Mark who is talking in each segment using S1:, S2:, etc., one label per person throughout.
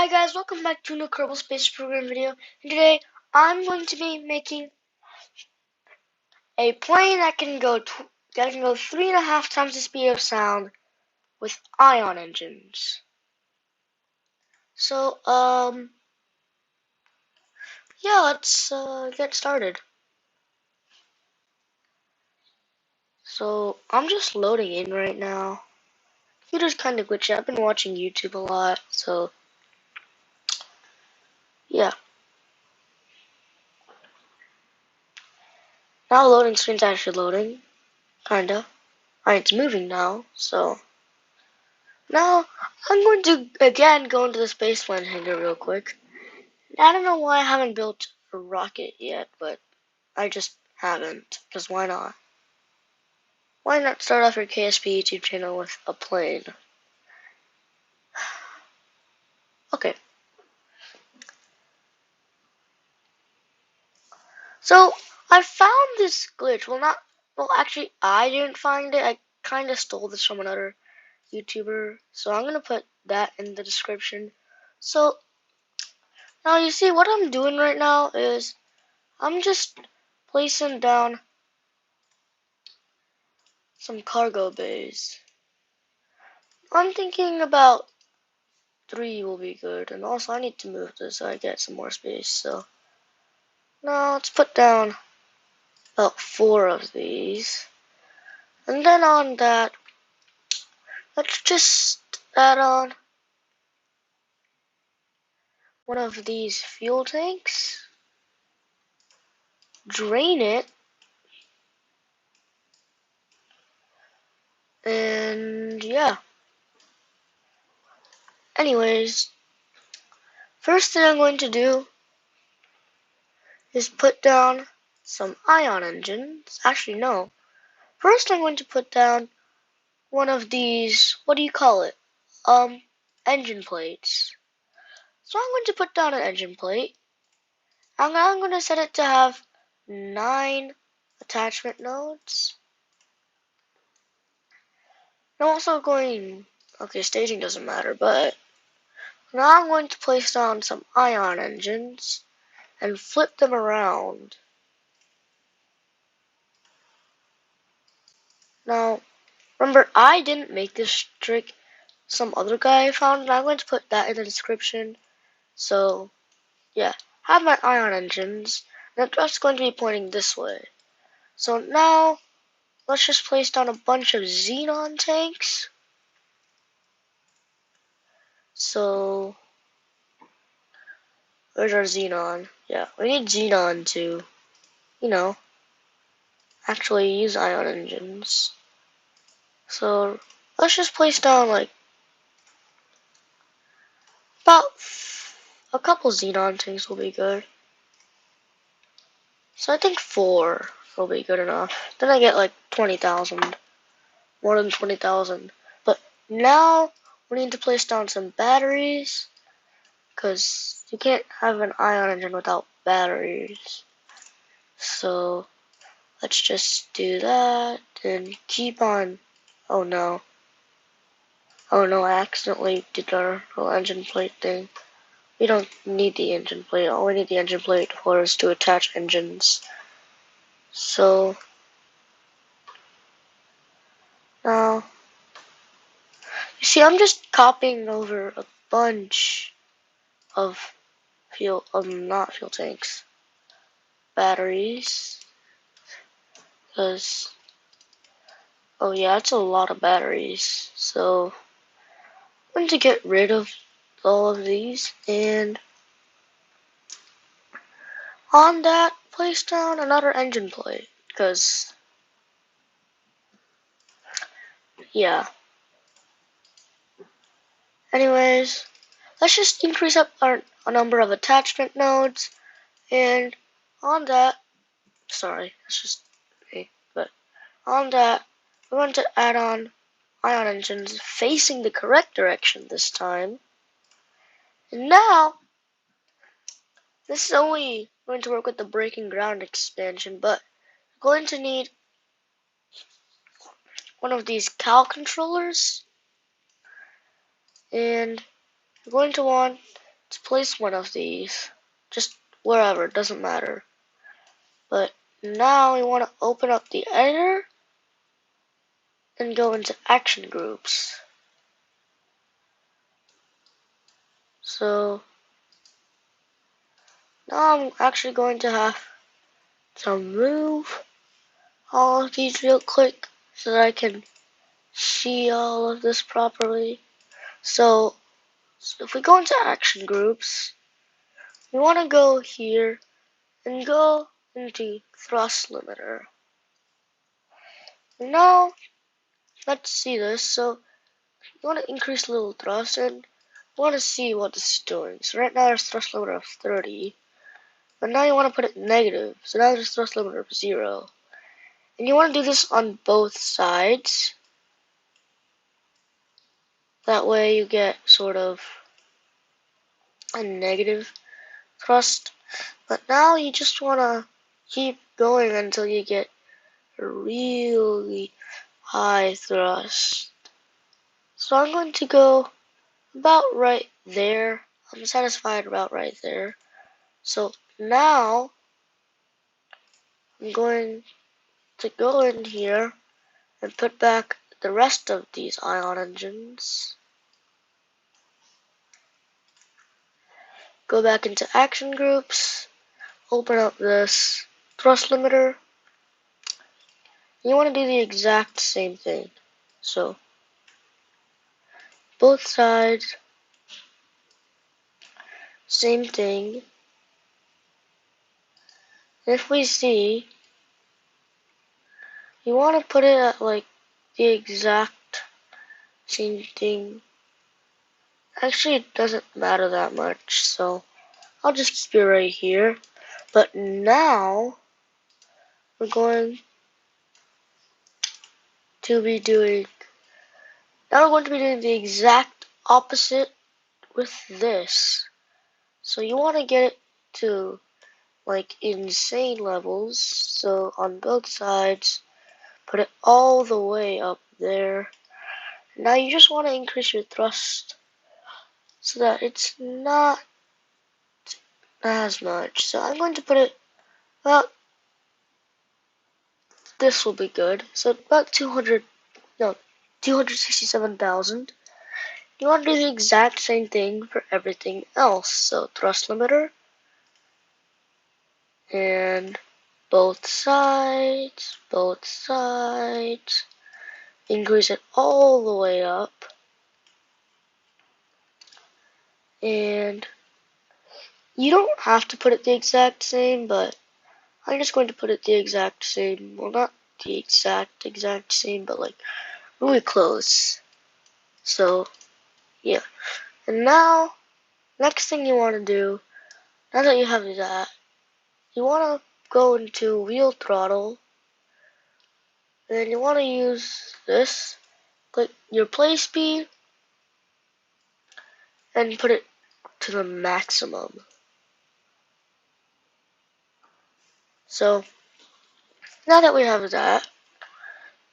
S1: Hi guys, welcome back to a new Kerbal Space Program video. And today I'm going to be making a plane that can go 3.5 times the speed of sound with ion engines. So yeah, let's get started. So I'm just loading in right now. Computer's kind of glitchy. I've been watching YouTube a lot, so yeah. Now loading screen's actually loading, kinda. Alright, it's moving now, so now I'm going to again go into the space plane hangar real quick. I don't know why I haven't built a rocket yet, but I just haven't, because why not? Why not start off your KSP YouTube channel with a plane? Okay. So, I found this glitch. Well, actually, I didn't find it. I kind of stole this from another YouTuber. So, I'm going to put that in the description. So, now you see what I'm doing right now is I'm just placing down some cargo bays. I'm thinking about 3 will be good, and also I need to move this so I get some more space. So now let's put down about 4 of these, and then on that, let's just add on one of these fuel tanks, drain it, and yeah. Anyways, first thing I'm going to do is put down some ion engines. Actually, no. First, I'm going to put down one of these, what do you call it? Engine plates. So I'm going to put down an engine plate. And I'm going to set it to have 9 attachment nodes. I'm also going, okay, staging doesn't matter, but now I'm going to place down some ion engines and flip them around. Now, remember, I didn't make this trick. Some other guy found it. I'm going to put that in the description. So, yeah, have my ion engines. And I'm just going to be pointing this way. So now, let's just place down a bunch of xenon tanks. So, where's our xenon? Yeah, we need xenon to, actually use ion engines. So, let's just place down like about a couple xenon tanks will be good. So I think 4 will be good enough. Then I get like 20,000, more than 20,000. But now we need to place down some batteries, because you can't have an ion engine without batteries. So let's just do that and keep on. Oh no. Oh no, I accidentally did our little engine plate thing. We don't need the engine plate. All we need the engine plate for is to attach engines. So now, you see, I'm just copying over a bunch of not fuel tanks, batteries, because, oh yeah, it's a lot of batteries. So I'm going to get rid of all of these, and on that, place down another engine plate, because, yeah. Anyways, let's just increase up our number of attachment nodes, and on that, sorry, that's just me, but on that, we're going to add on ion engines facing the correct direction this time. And now, this is only going to work with the breaking ground expansion, but we're going to need one of these cal controllers, and we're going to want place one of these. Just wherever, it doesn't matter. But now we want to open up the editor and go into action groups. So now I'm actually going to have to move all of these real quick so that I can see all of this properly. So if we go into action groups, we want to go here and go into thrust limiter. Now let's see this. So you want to increase a little thrust and you want to see what this is doing. So right now there's thrust limiter of 30. But now you want to put it negative. So now there's thrust limiter of 0. And you want to do this on both sides. That way you get sort of a negative thrust. But now you just want to keep going until you get a really high thrust. So I'm going to go about right there. I'm satisfied about right there. So now I'm going to go in here and put back the rest of these ion engines. Go back into action groups, open up this thrust limiter. You want to do the exact same thing. So both sides, same thing. If we see, you want to put it at like the exact same thing. Actually, it doesn't matter that much, so I'll just keep it right here. But now we're going to be doing the exact opposite with this. So you want to get it to like insane levels. So on both sides, put it all the way up there. Now you just want to increase your thrust so that it's not as much. So I'm going to put it about, this will be good. So about 267,000. You want to do the exact same thing for everything else. So thrust limiter and both sides, increase it all the way up. And you don't have to put it the exact same, but I'm just going to put it the exact same. Well, not the exact same, but like really close. So, yeah. And now, next thing you want to do, now that you have that, you want to go into wheel throttle, and you want to use this, click your play speed, and put it to the maximum. So, now that we have that,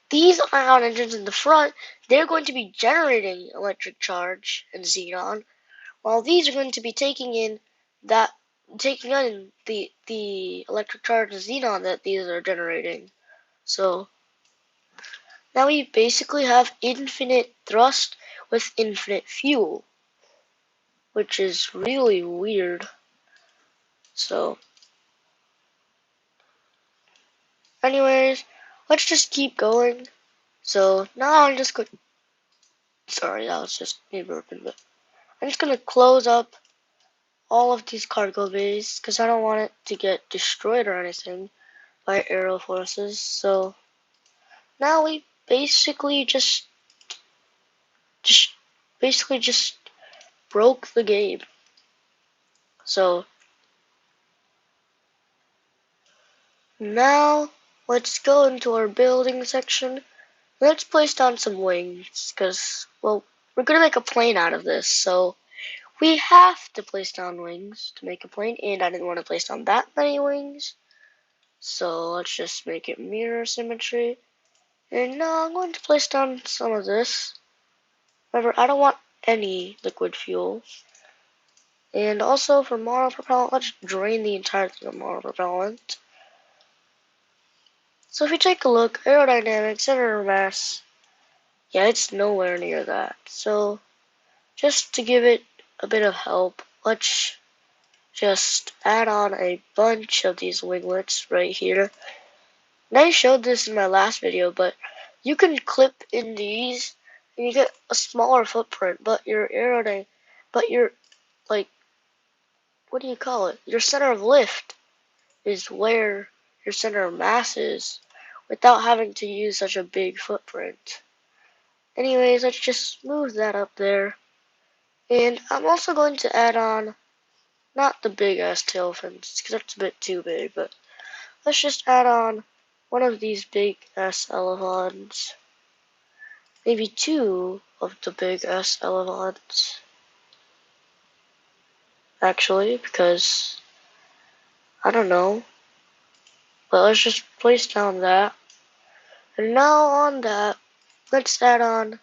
S1: these ion engines in the front, they're going to be generating electric charge and xenon, while these are going to be taking in the electric charge and xenon that these are generating. So now we basically have infinite thrust with infinite fuel, which is really weird. So anyways, let's just keep going. So now I'm just going, sorry, that was just me burping, but I'm just going to close up all of these cargo bays because I don't want it to get destroyed or anything by aero forces. So now we basically just broke the game. So now let's go into our building section. Let's place down some wings because, well, we're gonna make a plane out of this, so we have to place down wings to make a plane, and I didn't want to place down that many wings, so let's just make it mirror symmetry. And now I'm going to place down some of this. Remember, I don't want any liquid fuel. And also for mono propellant, let's drain the entire thing of mono propellant. So if you take a look, aerodynamics, center of mass, yeah, it's nowhere near that. So just to give it a bit of help, let's just add on a bunch of these winglets right here. And I showed this in my last video, but you can clip in these and you get a smaller footprint, but your like, what do you call it? Your center of lift is where your center of mass is without having to use such a big footprint. Anyways, let's just move that up there. And I'm also going to add on, not the big ass tail fins, because that's a bit too big, but let's just add on one of these big ass elevons. Maybe two of the big ass elevons. Actually, because, I don't know. But let's just place down that. And now on that, let's add on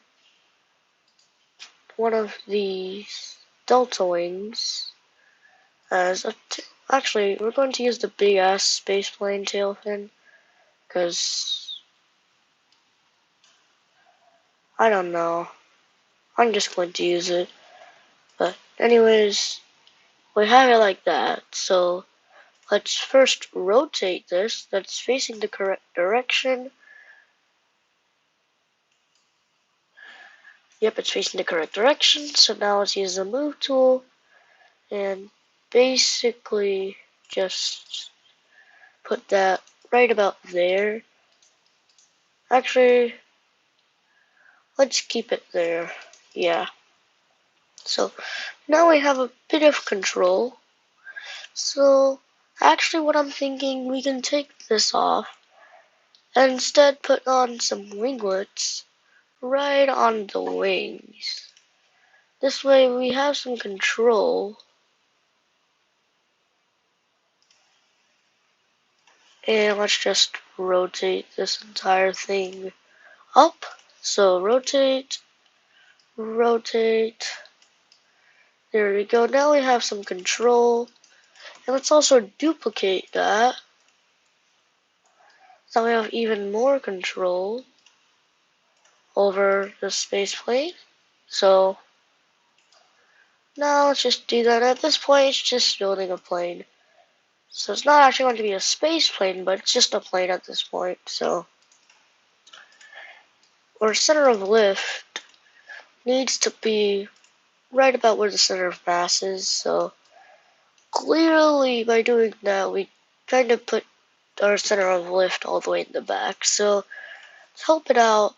S1: one of these delta wings as a actually, we're going to use the big ass spaceplane tail fin, because I don't know. I'm just going to use it. But anyways, we have it like that. So let's first rotate this. That's facing the correct direction. Yep, it's facing the correct direction. So now let's use the move tool and basically just put that right about there. Actually, let's keep it there. Yeah. So now we have a bit of control. So actually what I'm thinking, we can take this off and instead put on some winglets right on the wings. This way we have some control. And let's just rotate this entire thing up. So rotate, rotate. There we go. Now we have some control. And let's also duplicate that. So we have even more control over the space plane. So now let's just do that. At this point, it's just building a plane. So it's not actually going to be a space plane, but it's just a plane at this point. So our center of lift needs to be right about where the center of mass is. So clearly by doing that, we kind of put our center of lift all the way in the back. So to help it out,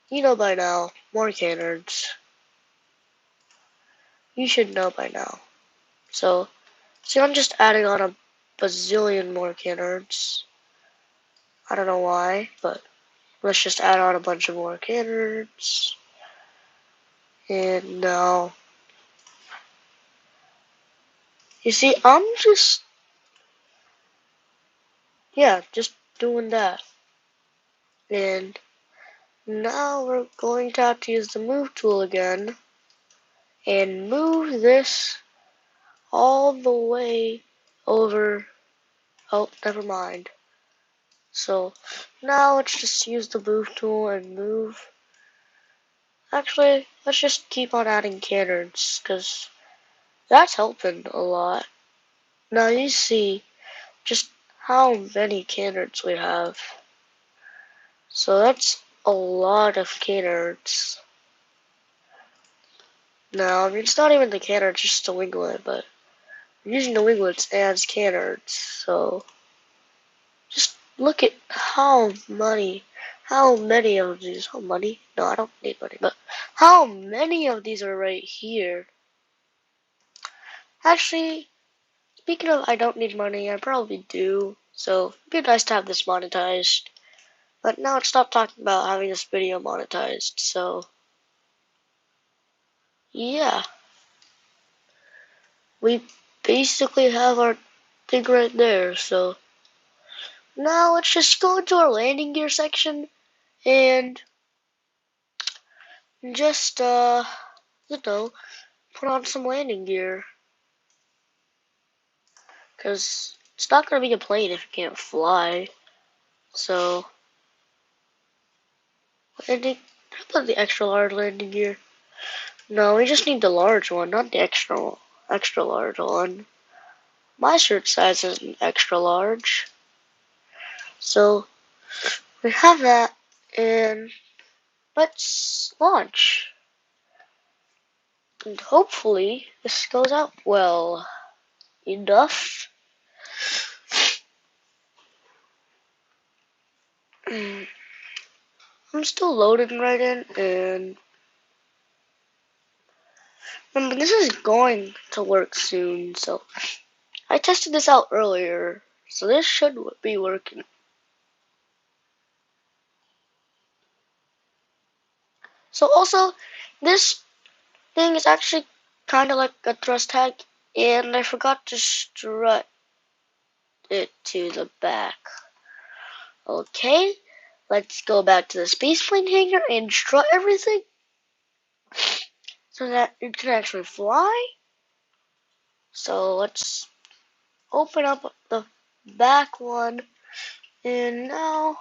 S1: you know by now, more canards. You should know by now. So I'm just adding on a bazillion more canards. I don't know why, but let's just add on a bunch of more canards. And now, you see, I'm just, yeah, just doing that. And now we're going to have to use the move tool again and move this all the way over. Oh, never mind. So now let's just use the move tool and move. Actually, let's just keep on adding canards because that's helping a lot. Now you see just how many canards we have. So that's a lot of canards. Now, I mean, it's not even the canard, just the winglet, but I'm using the winglets as canards, so just look at how many of these, how many? No, I don't need money, but how many of these are right here? Actually, speaking of I don't need money, I probably do, so it'd be nice to have this monetized. But now let's stop talking about having this video monetized, so yeah. We basically have our thing right there, so now let's just go into our landing gear section and just, you know, put on some landing gear. Because it's not going to be a plane if it can't fly. So, landing, how about the extra large landing gear? No, we just need the large one, not the extra large one. My shirt size isn't extra large. So, we have that, and let's launch. And hopefully, this goes out well enough. I'm still loading right in, and remember, this is going to work soon, so I tested this out earlier, so this should be working. So also, this thing is actually kind of like a thrust tag, and I forgot to strut it to the back. Okay, let's go back to the spaceplane hangar and strut everything so that it can actually fly. So let's open up the back one, and now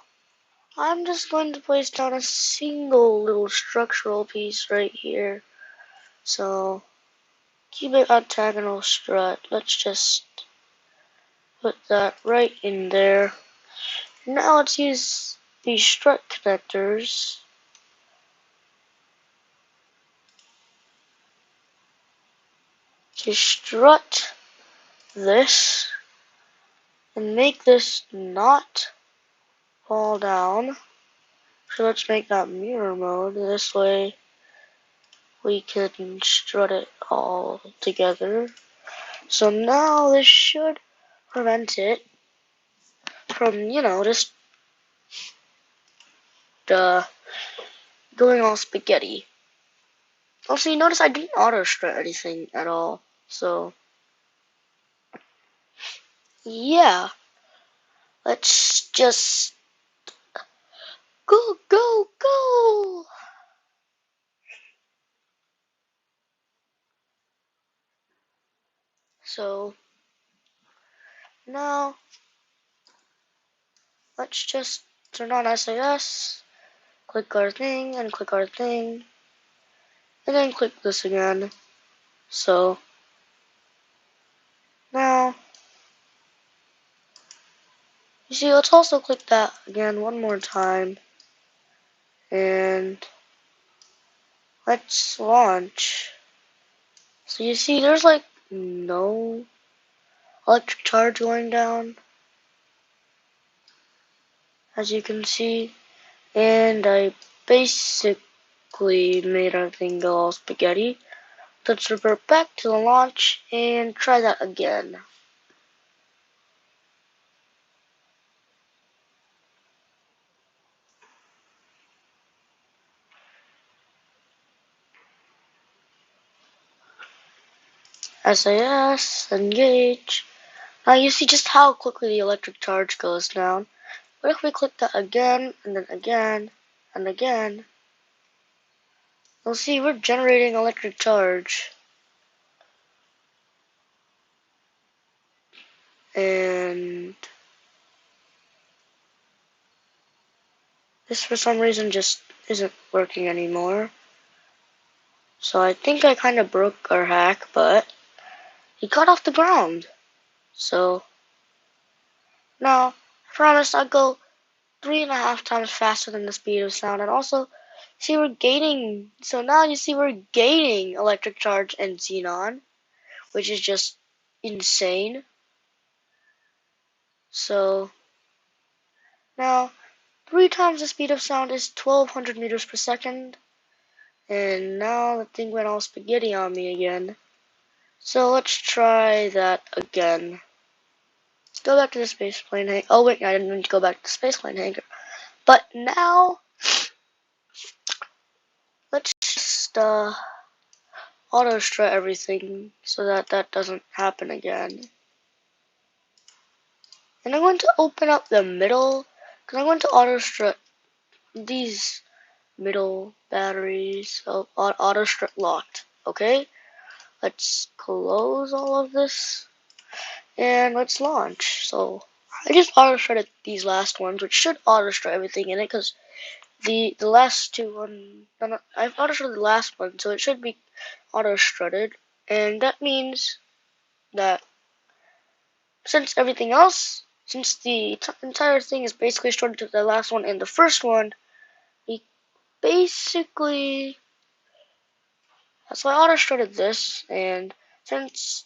S1: I'm just going to place down a single little structural piece right here. So cubic octagonal strut. Let's just put that right in there. Now let's use these strut connectors to strut this and make this not fall down. So let's make that mirror mode. This way we can strut it all together. So now this should prevent it from, just going all spaghetti. Also, you notice I didn't auto strut anything at all. So, yeah. Let's just go, go, go! So, now, let's just turn on SAS, click our thing, and click our thing, and then click this again. So, now, you see, let's also click that again one more time, and let's launch. So you see, there's like no electric charge going down, as you can see, and I basically made our thing go all spaghetti. Let's revert back to the launch and try that again. SAS, engage. Now you see just how quickly the electric charge goes down. What if we click that again, and then again, and again? You'll see we're generating electric charge. And this for some reason just isn't working anymore. So I think I kind of broke our hack, but he got off the ground. So now, I promise I'll go 3.5 times faster than the speed of sound. And also, see we're gaining, so now you see we're gaining electric charge and xenon, which is just insane. So now, 3 times the speed of sound is 1200 meters per second. And now the thing went all spaghetti on me again. So let's try that again. Let's go back to the spaceplane hangar. Oh wait, I didn't mean to go back to the spaceplane hangar. But now, let's just auto strut everything so that that doesn't happen again. And I'm going to open up the middle, because I'm going to auto strut these middle batteries. So auto strut locked. Okay, let's close all of this. and let's launch. So I just auto-shredded these last ones, which should auto-shred everything in it, because the last two I've auto-shredded the last one, so it should be auto-shredded, and that means that since the entire thing is basically shredded to the last one and the first one, we basically, that's why I auto-shredded this, and since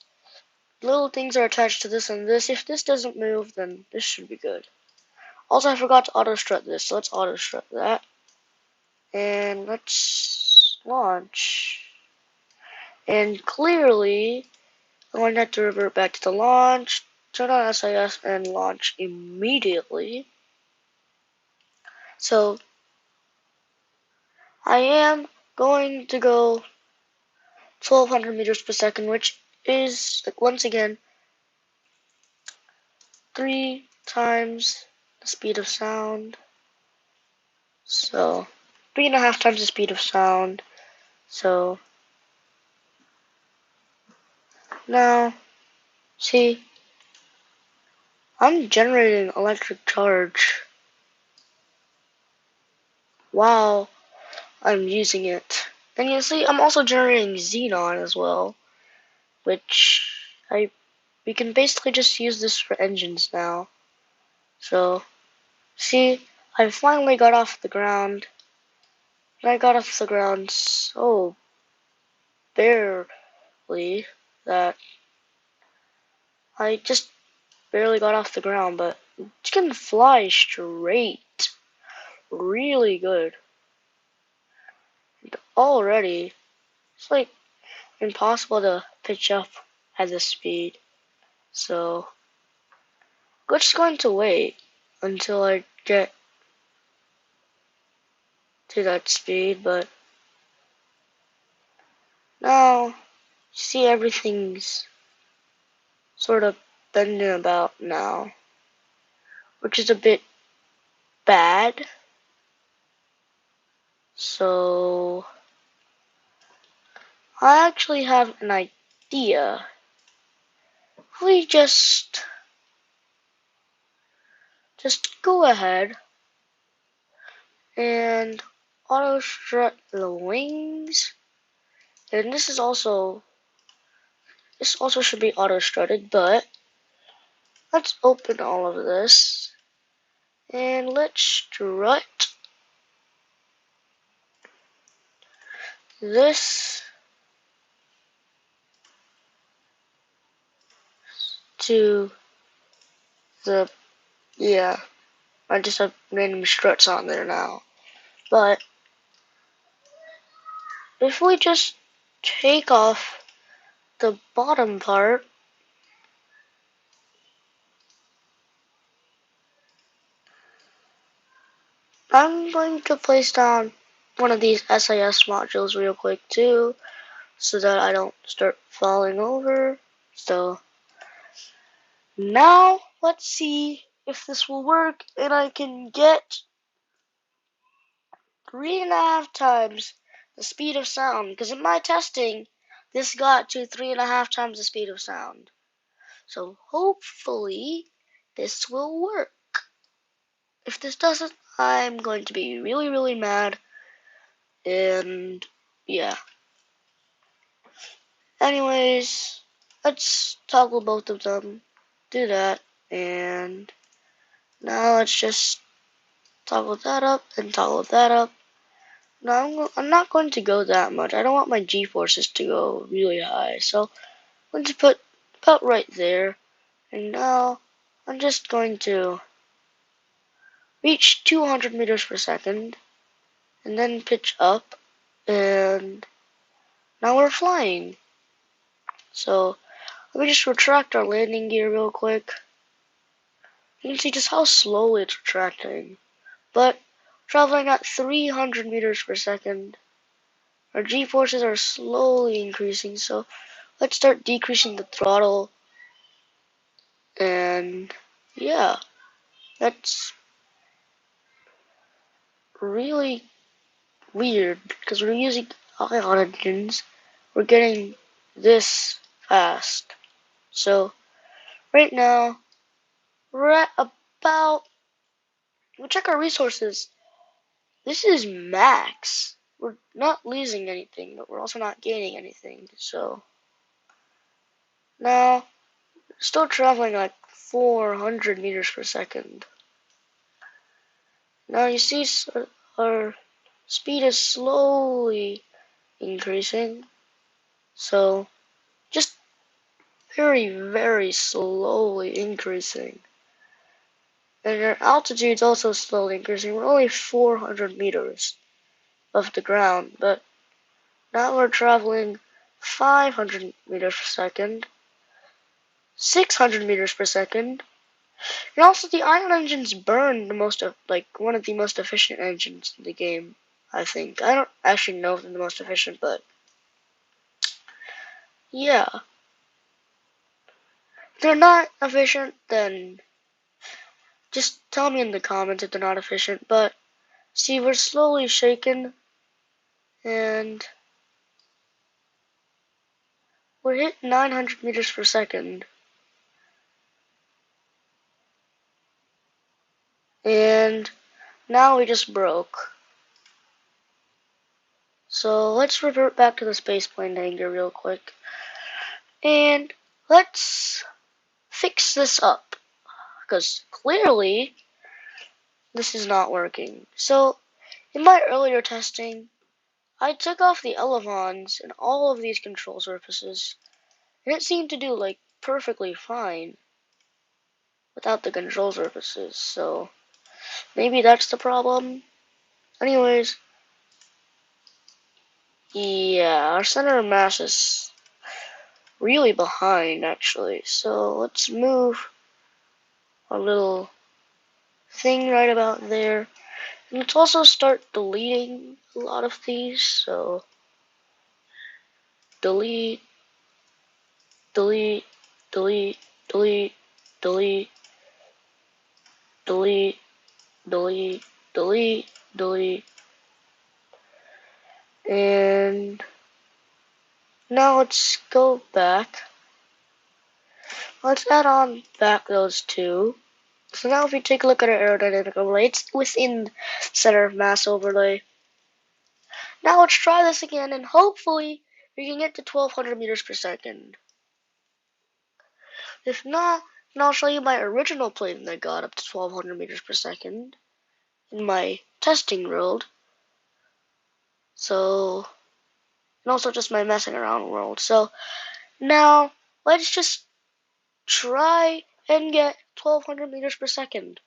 S1: little things are attached to this and this, if this doesn't move, then this should be good. Also, I forgot to auto-strut this, so let's auto-strut that. And let's launch. And clearly, I'm going to have to revert back to the launch, turn on SIS, and launch immediately. So, I am going to go 1200 meters per second, which is, like, once again, 3 times the speed of sound. So, 3.5 times the speed of sound. So, now, see, I'm generating electric charge while I'm using it. And you see, I'm also generating xenon as well, which we can basically just use this for engines now. So, see, I finally got off the ground. And I got off the ground so barely that I just barely got off the ground, but it can fly straight really good. And already, it's like impossible to pitch up at this speed. So, I'm just going to wait until I get to that speed, but now, see, everything's sort of bending about now, which is a bit bad. So, I actually have an idea. If we just go ahead and auto strut the wings, and this also should be auto strutted, but let's open all of this and let's strut this to the, yeah, I just have random struts on there now. But if we just take off the bottom part, I'm going to place down one of these SIS modules real quick too, so that I don't start falling over. So now let's see if this will work and I can get 3.5 times the speed of sound, because in my testing this got to 3.5 times the speed of sound. So hopefully this will work. If this doesn't, I'm going to be really, really mad. And yeah. Anyways, let's toggle both of them. Do that. And now let's just toggle that up and toggle that up. Now I'm not going to go that much. I don't want my G-forces to go really high. So I'm going to put about right there. And now I'm just going to reach 200 meters per second. And then pitch up. And now we're flying. So let me just retract our landing gear real quick. You can see just how slowly it's retracting. But traveling at 300 meters per second, our G-forces are slowly increasing, so let's start decreasing the throttle. And yeah, that's really weird because we're using ion engines. We're getting this fast. So Right now, we're at about, we'll check our resources. This is max. We're not losing anything, but we're also not gaining anything. So now, still traveling like 400 meters per second. Now you see our speed is slowly increasing. So just very, very slowly increasing. And our altitude's also slowly increasing. We're only 400 meters off the ground, but now we're traveling 500 meters per second, 600 meters per second. And also the ion engines burn the most of, like, one of the most efficient engines in the game, I think. I don't actually know if they're the most efficient, but yeah. If they're not efficient, then just tell me in the comments if they're not efficient. But see, we're slowly shaking, and we're hitting 900 meters per second. And now we just broke. So let's revert back to the spaceplane hangar real quick. And let's fix this up. Because clearly, this is not working. So, in my earlier testing, I took off the elevons and all of these control surfaces. And it seemed to do, like, perfectly fine without the control surfaces. So, maybe that's the problem. Anyways, yeah, our center of mass is really behind, actually. So let's move our little thing right about there. And let's also start deleting a lot of these. So delete, delete, delete, delete, delete, delete, delete, delete, delete. And now let's go back. Let's add on back those two. So now if you take a look at our aerodynamic overlay, it's within center of mass overlay. Now let's try this again, and hopefully we can get to 1200 meters per second. If not, then I'll show you my original plane that got up to 1200 meters per second in my testing world. So, and also just my messing around world. So now let's just try and get 1200 meters per second.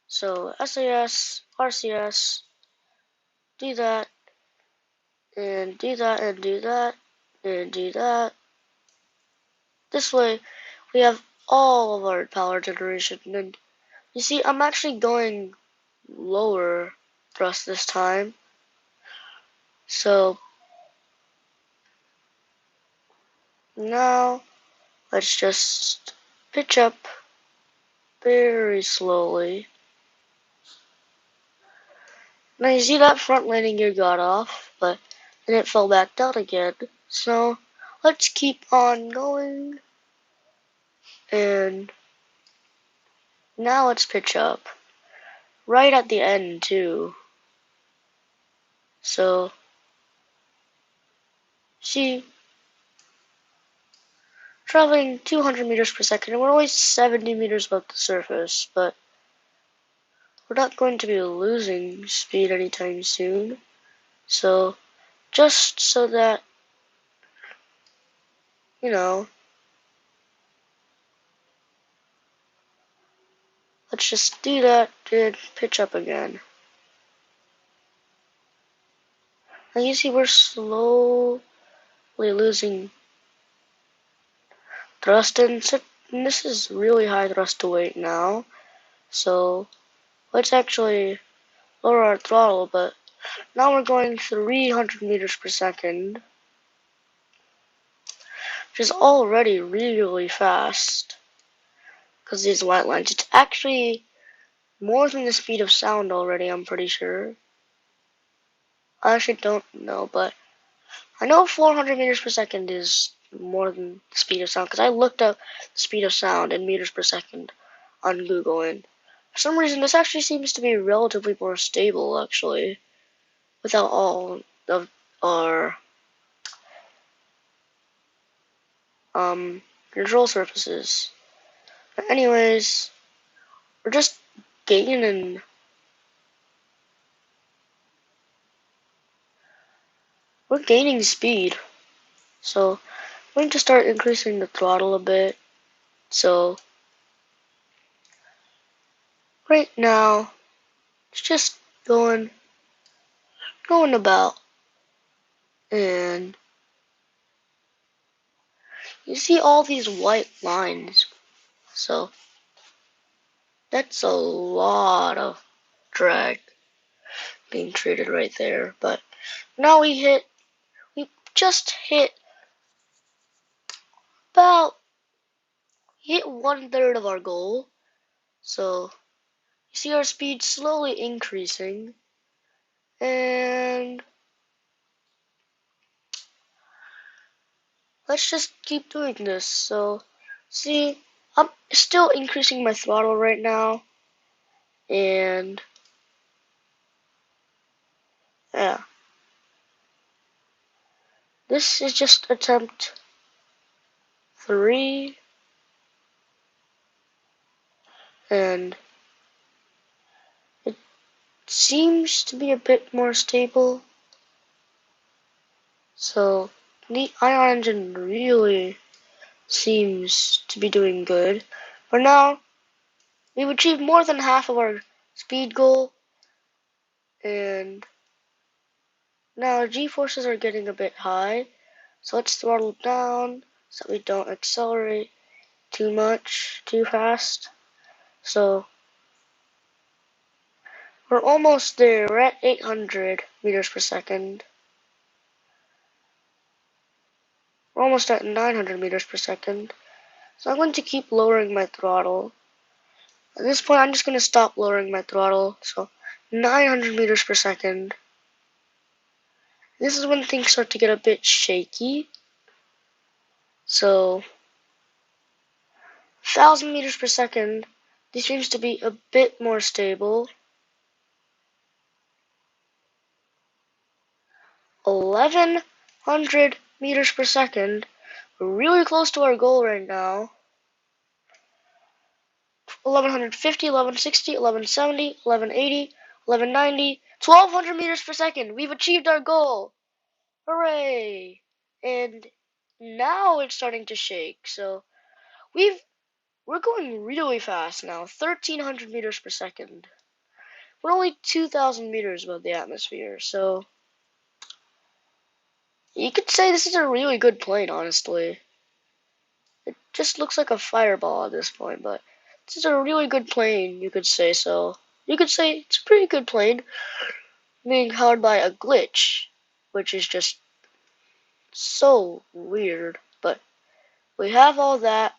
S1: So SAS, RCS, do that, and do that, and do that, and do that. This way, we have all of our power generation. And you see, I'm actually going lower thrust this time. So now let's just pitch up very slowly. Now you see that front landing gear got off, but then it fell back down again. So let's keep on going. And now let's pitch up. Right at the end too. So see, traveling 200 meters per second, and we're only 70 meters above the surface, but we're not going to be losing speed anytime soon. So just so that, you know, let's just do that and pitch up again. And you see we're slowly losing thrust, and this is really high thrust to weight now. So let's actually lower our throttle, but now we're going 300 meters per second, which is already really fast. Because these white lines, it's actually more than the speed of sound already, I'm pretty sure. I actually don't know, but I know 400 meters per second is more than the speed of sound, because I looked up the speed of sound in meters per second on Google, and for some reason this actually seems to be relatively more stable, actually, without all of our control surfaces. But anyways, we're just gaining. We're gaining speed, so I'm going to start increasing the throttle a bit. So right now, it's just going about, and you see all these white lines. So that's a lot of drag being treated right there. But now we just hit about 1/3 of our goal. So you see our speed slowly increasing, and let's just keep doing this. So see, I'm still increasing my throttle right now, and yeah, this is just attempt 3, and it seems to be a bit more stable. So the ion engine really seems to be doing good. For now, we've achieved more than half of our speed goal, and now G-forces are getting a bit high, so let's throttle down so we don't accelerate too much, too fast. So we're almost there. We're at 800 meters per second. We're almost at 900 meters per second. So I'm going to keep lowering my throttle. At this point, I'm just going to stop lowering my throttle. So 900 meters per second. This is when things start to get a bit shaky. So 1,000 meters per second. This seems to be a bit more stable. 1,100 meters per second. We're really close to our goal right now. 1,150, 1,160, 1,170, 1,180, 1,190, 1,200 meters per second. We've achieved our goal. Hooray! And now it's starting to shake. So we're going really fast now. 1,300 meters per second. We're only 2,000 meters above the atmosphere. So you could say this is a really good plane, honestly. It just looks like a fireball at this point, but this is a really good plane, you could say so. You could say it's a pretty good plane, being powered by a glitch, which is just so weird. But we have all that,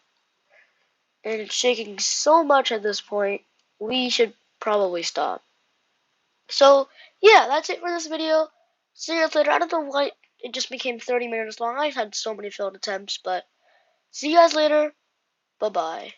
S1: and it's shaking so much at this point, we should probably stop. So, yeah, that's it for this video. See you guys later. I don't know why it just became 30 minutes long. I've had so many failed attempts, but see you guys later. Bye-bye.